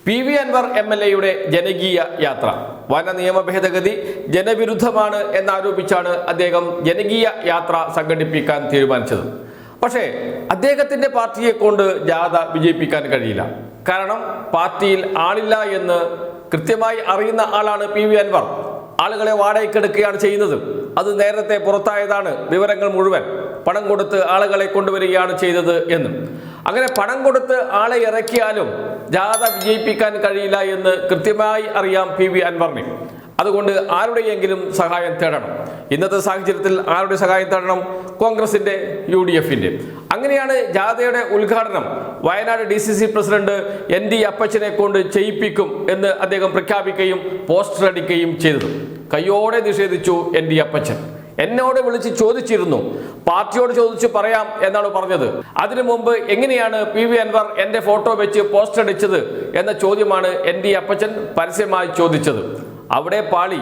PV Anwar MLAയുടെ ജനകീയ യാത്ര വന നിയമ ഭേദഗതി ജനവിരുദ്ധമാണ് എന്നാരോപിച്ചാണ് അദ്ദേഹം ജനകീയ യാത്ര സംഘടിപ്പിക്കാൻ തീരുമാനിച്ചത്. പക്ഷേ അദ്ദേഹത്തിന്റെ പാർട്ടിയെ കൊണ്ട് ജാഥ വിജയിപ്പിക്കാൻ കഴിയില്ല. കാരണം പാർട്ടിയിൽ ആളില്ല എന്ന് കൃത്യമായി അറിയുന്ന ആളാണ് PV Anwar. ആളുകളെ വാടകയ്ക്കെടുക്കുകയാണ് ചെയ്യുന്നത്. അത് നേരത്തെ പുറത്തായതാണ് വിവരങ്ങൾ മുഴുവൻ. പണം കൊടുത്ത് ആളുകളെ കൊണ്ടുവരികയാണ് ചെയ്തത് എന്ന്. അങ്ങനെ പണം കൊടുത്ത് ആളെ ഇറക്കിയാലും ജാഥ വിജയിപ്പിക്കാൻ കഴിയില്ല എന്ന് കൃത്യമായി അറിയാം PV Anwarന്. അതുകൊണ്ട് ആരുടെയെങ്കിലും സഹായം തേടണം. ഇന്നത്തെ സാഹചര്യത്തിൽ ആരുടെ സഹായം തേടണം? കോൺഗ്രസിന്റെ, UDFന്റെ. അങ്ങനെയാണ് ജാഥയുടെ ഉദ്ഘാടനം വയനാട് DCC പ്രസിഡന്റ് ND അപ്പച്ചനെ കൊണ്ട് ചെയ്യിപ്പിക്കും എന്ന് അദ്ദേഹം പ്രഖ്യാപിക്കുകയും പോസ്റ്റർ അടിക്കുകയും ചെയ്തത്. കയ്യോടെ നിഷേധിച്ചു ND അപ്പച്ചൻ. എന്നോട് വിളിച്ച് ചോദിച്ചിരുന്നു, പാർട്ടിയോട് ചോദിച്ചു പറയാം എന്നാണ് പറഞ്ഞത്. അതിനു മുമ്പ് എങ്ങനെയാണ് PV Anwar എന്റെ ഫോട്ടോ വെച്ച് പോസ്റ്റർ അടിച്ചത് എന്ന ചോദ്യമാണ് ND അപ്പച്ചൻ പരസ്യമായി ചോദിച്ചത്. അവിടെ പാളി.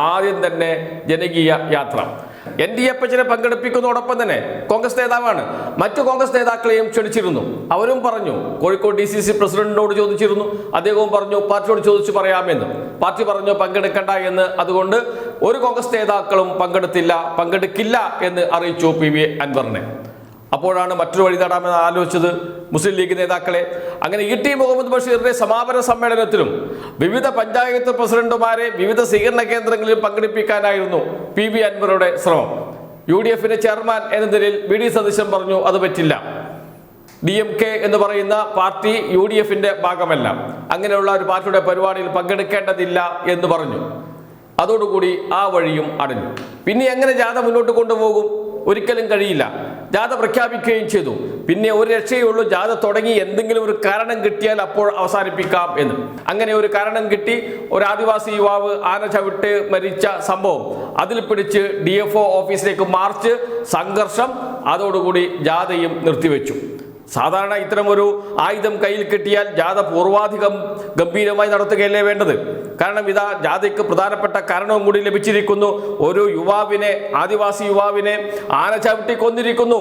ആദ്യം തന്നെ ജനകീയ യാത്ര. ND അപ്പച്ചനെ പങ്കെടുപ്പിക്കുന്നതോടൊപ്പം തന്നെ കോൺഗ്രസ് നേതാവാണ്. മറ്റു കോൺഗ്രസ് നേതാക്കളെയും ക്ഷണിച്ചിരുന്നു. അവരും പറഞ്ഞു. കോഴിക്കോട് DCC പ്രസിഡന്റിനോട് ചോദിച്ചിരുന്നു. അദ്ദേഹവും പറഞ്ഞു പാർട്ടിയോട് ചോദിച്ചു പറയാമെന്ന്. പാർട്ടി പറഞ്ഞു പങ്കെടുക്കണ്ട എന്ന്. അതുകൊണ്ട് ഒരു കോൺഗ്രസ് നേതാക്കളും പങ്കെടുക്കില്ല എന്ന് അറിയിച്ചു PV Anwarനെ. അപ്പോഴാണ് മറ്റൊരു വഴി തേടാമെന്ന് ആലോചിച്ചത് മുസ്ലിം ലീഗ് നേതാക്കളെ. അങ്ങനെ ET മുഹമ്മദ് ബഷീറിന്റെ സമാപന സമ്മേളനത്തിലും വിവിധ പഞ്ചായത്ത് പ്രസിഡന്റുമാരെ വിവിധ സ്വീകരണ കേന്ദ്രങ്ങളിൽ പങ്കെടുപ്പിക്കാനായിരുന്നു PV Anwarയുടെ ശ്രമം. UDFന്റെ ചെയർമാൻ എന്ന നിലയിൽ VD സതീശൻ പറഞ്ഞു അത് പറ്റില്ല. DMK എന്ന് പറയുന്ന പാർട്ടി UDFന്റെ ഭാഗമല്ല. അങ്ങനെയുള്ള ഒരു പാർട്ടിയുടെ പരിപാടിയിൽ പങ്കെടുക്കേണ്ടതില്ല എന്ന് പറഞ്ഞു. അതോടുകൂടി ആ വഴിയും അടഞ്ഞു. പിന്നെ എങ്ങനെ ജാഥ മുന്നോട്ട് കൊണ്ടുപോകും? ഒരിക്കലും കഴിയില്ല. ജാഥ പ്രഖ്യാപിക്കുകയും ചെയ്തു. പിന്നെ ഒരു രക്ഷയുള്ളൂ, ജാഥ തുടങ്ങി എന്തെങ്കിലും ഒരു കാരണം കിട്ടിയാൽ അപ്പോൾ അവസാനിപ്പിക്കാം എന്ന്. അങ്ങനെ ഒരു കാരണം കിട്ടി. ഒരു ആദിവാസി യുവാവ് ആന ചവിട്ട് മരിച്ച സംഭവം, അതിൽ പിടിച്ച് DFO ഓഫീസിലേക്ക് മാർച്ച്, സംഘർഷം. അതോടുകൂടി ജാഥയും നിർത്തിവെച്ചു. സാധാരണ ഇത്തരം ഒരു ആയുധം കയ്യിൽ കിട്ടിയാൽ ജാഥ പൂർവാധികം ഗംഭീരമായി നടത്തുകയല്ലേ വേണ്ടത്? കാരണം ഇതാ ജാഥയ്ക്ക് പ്രധാനപ്പെട്ട കാരണവും കൂടി ലഭിച്ചിരിക്കുന്നു. ഒരു യുവാവിനെ, ആദിവാസി യുവാവിനെ ആന ചവിട്ടി കൊന്നിരിക്കുന്നു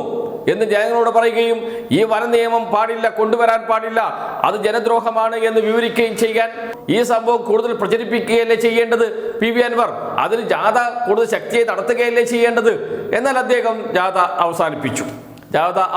എന്ന് ജനങ്ങളോട് പറയുകയും ഈ വന നിയമം പാടില്ല, കൊണ്ടുവരാൻ പാടില്ല, അത് ജനദ്രോഹമാണ് എന്ന് വിവരിക്കുകയും ചെയ്യാൻ ഈ സംഭവം കൂടുതൽ പ്രചരിപ്പിക്കുകയല്ലേ ചെയ്യേണ്ടത് PV Anwar? അതിന് ജാഥ കൂടുതൽ ശക്തിയായി നടത്തുകയല്ലേ ചെയ്യേണ്ടത്? എന്നാൽ അദ്ദേഹം ജാഥ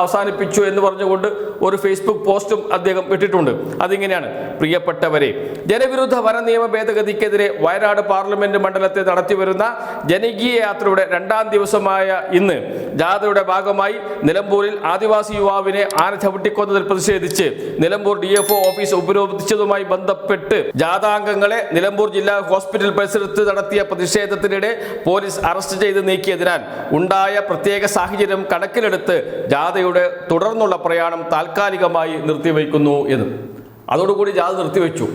അവസാനിപ്പിച്ചു എന്ന് പറഞ്ഞുകൊണ്ട് ഒരു ഫേസ്ബുക്ക് പോസ്റ്റും അദ്ദേഹം ഇട്ടിട്ടുണ്ട്. അതിങ്ങനെയാണ്: പ്രിയപ്പെട്ടവരെ, ജനവിരുദ്ധ വന നിയമ ഭേദഗതിക്കെതിരെ വയനാട് പാർലമെന്റ് മണ്ഡലത്തിൽ നടത്തിവരുന്ന ജനകീയ യാത്രയുടെ 2ാം ദിവസമായ ഇന്ന് ജാഥയുടെ ഭാഗമായി നിലമ്പൂരിൽ ആദിവാസി യുവാവിനെ ആന ചവിട്ടിക്കൊന്നതിൽ പ്രതിഷേധിച്ച് നിലമ്പൂർ DFO ഓഫീസ് ഉപരോധിച്ചതുമായി ബന്ധപ്പെട്ട് ജാഥാംഗങ്ങളെ നിലമ്പൂർ ജില്ലാ ഹോസ്പിറ്റൽ പരിസരത്ത് നടത്തിയ പ്രതിഷേധത്തിനിടെ പോലീസ് അറസ്റ്റ് ചെയ്ത് നീക്കിയതിനാൽ ഉണ്ടായ പ്രത്യേക സാഹചര്യം കണക്കിലെടുത്ത് ജാഥയുടെ തുടർന്നുള്ള പ്രയാണം താൽക്കാലികമായി നിർത്തിവെക്കുന്നു എന്ന്. അതോടുകൂടി ജാഥ നിർത്തിവെച്ചു.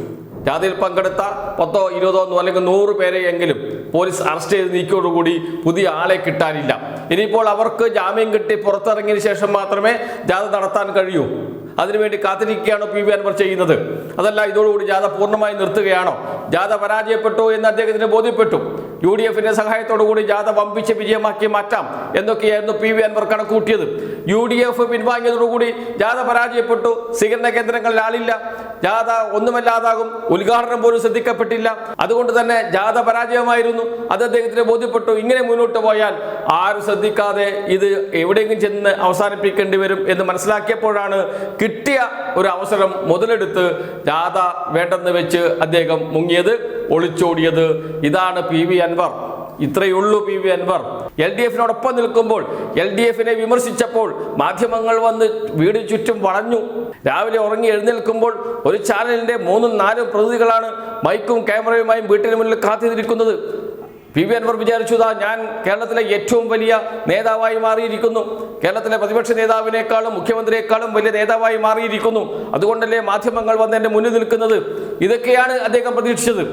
ജാഥയിൽ പങ്കെടുത്ത 10, 20 അല്ലെങ്കിൽ 100 പേരെയെങ്കിലും പോലീസ് അറസ്റ്റ് ചെയ്ത് നീക്കിയോടുകൂടി പുതിയ ആളെ കിട്ടാനില്ല. ഇനിയിപ്പോൾ അവർക്ക് ജാമ്യം കിട്ടി പുറത്തിറങ്ങിയതിനു ശേഷം മാത്രമേ ജാഥ നടത്താൻ കഴിയൂ. അതിനുവേണ്ടി കാത്തിരിക്കുകയാണോ PV Anwar ചെയ്യുന്നത്? അതല്ല, ഇതോടുകൂടി ജാഥ പൂർണ്ണമായി നിർത്തുകയാണോ? ജാഥ പരാജയപ്പെട്ടു എന്ന് അദ്ദേഹത്തിന് ബോധ്യപ്പെട്ടു. UDFന്റെ സഹായത്തോടുകൂടി ജാഥ വമ്പിച്ച വിജയമാക്കി മാറ്റാം എന്നൊക്കെയായിരുന്നു PV Anwar കണക്കൂട്ടിയത്. UDF പിൻവാങ്ങിയതോടുകൂടി ജാഥ പരാജയപ്പെട്ടു. സ്വീകരണ കേന്ദ്രങ്ങളിൽ ആളില്ല. ജാഥ ഒന്നുമല്ലാതാകും. ഉദ്ഘാടനം പോലും ശ്രദ്ധിക്കപ്പെട്ടില്ല. അതുകൊണ്ട് തന്നെ ജാഥ പരാജയമായിരുന്നു. അത് അദ്ദേഹത്തിന് ബോധ്യപ്പെട്ടു. ഇങ്ങനെ മുന്നോട്ട് പോയാൽ ആരും ശ്രദ്ധിക്കാതെ ഇത് എവിടെയെങ്കിലും ചെന്ന് അവസാനിപ്പിക്കേണ്ടി വരും എന്ന് മനസ്സിലാക്കിയപ്പോഴാണ് കിട്ടിയ ഒരു അവസരം മുതലെടുത്ത് ജാഥ വേണ്ടെന്ന് വെച്ച് അദ്ദേഹം മുങ്ങിയത്, ഒളിച്ചോടിയത്. ഇതാണ് PV Anwar. ഇത്രയുള്ളൂ PV Anwar. LDFനോടൊപ്പം നിൽക്കുമ്പോൾ LDFനെ വിമർശിച്ചപ്പോൾ മാധ്യമങ്ങൾ വന്ന് വീടിന് ചുറ്റും വളഞ്ഞു. രാവിലെ ഉറങ്ങി എഴുന്നേൽക്കുമ്പോൾ ഒരു ചാനലിന്റെ 3, 4 പ്രതിനിധികളാണ് മൈക്കും ക്യാമറയുമായും വീട്ടിന് മുന്നിൽ കാത്തിരിക്കുന്നത്. PV Anwar വിചാരിച്ചു, ഞാൻ കേരളത്തിലെ ഏറ്റവും വലിയ നേതാവായി മാറിയിരിക്കുന്നു, കേരളത്തിലെ പ്രതിപക്ഷ നേതാവിനേക്കാളും മുഖ്യമന്ത്രിയെക്കാളും വലിയ നേതാവായി മാറിയിരിക്കുന്നു, അതുകൊണ്ടല്ലേ മാധ്യമങ്ങൾ വന്ന് എൻ്റെ മുന്നിൽ നിൽക്കുന്നത്. ഇതൊക്കെയാണ് അദ്ദേഹം പ്രതീക്ഷിച്ചത്.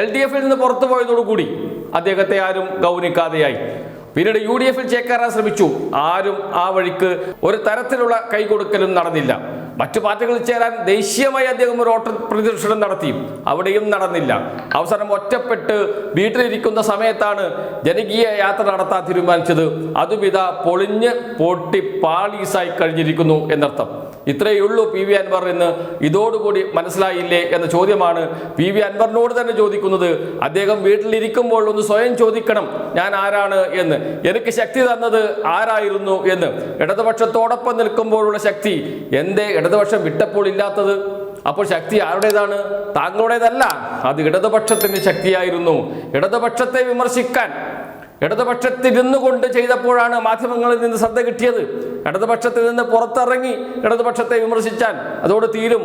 LDFിൽ നിന്ന് പുറത്തു പോയതോടുകൂടി അദ്ദേഹത്തെ ആരും ഗൗനിക്കാതെയായി. പിന്നീട് UDFിൽ ചേക്കേറാൻ ശ്രമിച്ചു. ആരും ആ വഴിക്ക് ഒരു തരത്തിലുള്ള കൈകൊടുക്കലും നടന്നില്ല. മറ്റു പാർട്ടികളിൽ ചേരാൻ ദേശീയമായി അദ്ദേഹം ഒരു ഓട്ട പ്രദർശനം നടത്തി. അവിടെയും നടന്നില്ല. അവസാനം ഒറ്റപ്പെട്ട് വീട്ടിലിരിക്കുന്ന സമയത്താണ് ജനകീയ യാത്ര നടത്താൻ തീരുമാനിച്ചത്. അതും ഇതാ പൊളിഞ്ഞ് പൊട്ടി പാളീസായി കഴിഞ്ഞിരിക്കുന്നു എന്നർത്ഥം. ഇത്രയേ ഉള്ളൂ പി വി അൻവർ എന്ന് ഇതോടുകൂടി മനസ്സിലായില്ലേ എന്ന ചോദ്യമാണ് പി വി അൻവറിനോട് തന്നെ ചോദിക്കുന്നത്. അദ്ദേഹം വീട്ടിലിരിക്കുമ്പോൾ ഒന്ന് സ്വയം ചോദിക്കണം, ഞാൻ ആരാണ് എന്ന്, എനിക്ക് ശക്തി തന്നത് ആരായിരുന്നു എന്ന്. ഇടതുപക്ഷത്തോടൊപ്പം നിൽക്കുമ്പോഴുള്ള ശക്തി എന്തേ ഇടതുപക്ഷം വിട്ടപ്പോൾ ഇല്ലാത്തത്? അപ്പോൾ ശക്തി ആരുടേതാണ്? താങ്കളുടേതല്ല, അത് ഇടതുപക്ഷത്തിന്റെ ശക്തിയായിരുന്നു. ഇടതുപക്ഷത്തെ വിമർശിക്കാൻ ഇടതുപക്ഷത്തിരുന്നു കൊണ്ട് ചെയ്തപ്പോഴാണ് മാധ്യമങ്ങളിൽ നിന്ന് ശ്രദ്ധ കിട്ടിയത്. ഇടതുപക്ഷത്തിൽ നിന്ന് പുറത്തിറങ്ങി ഇടതുപക്ഷത്തെ വിമർശിച്ചാൽ അതോട് തീരും,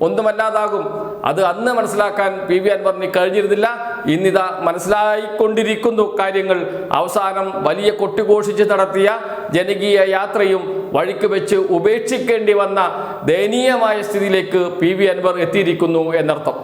ഒന്നുമല്ലാതാകും. അത് അന്ന് മനസ്സിലാക്കാൻ പി വി അൻവറിന് കഴിഞ്ഞിരുന്നില്ല. ഇന്നിതാ മനസ്സിലായിക്കൊണ്ടിരിക്കുന്നു കാര്യങ്ങൾ. അവസാനം വലിയ കൊട്ടിഘോഷിച്ച് നടത്തിയ ജനകീയ യാത്രയും വഴിക്ക് വെച്ച് ഉപേക്ഷിക്കേണ്ടി വന്ന ദയനീയമായ സ്ഥിതിയിലേക്ക് പി വി അൻവർ എത്തിയിരിക്കുന്നു എന്നർത്ഥം.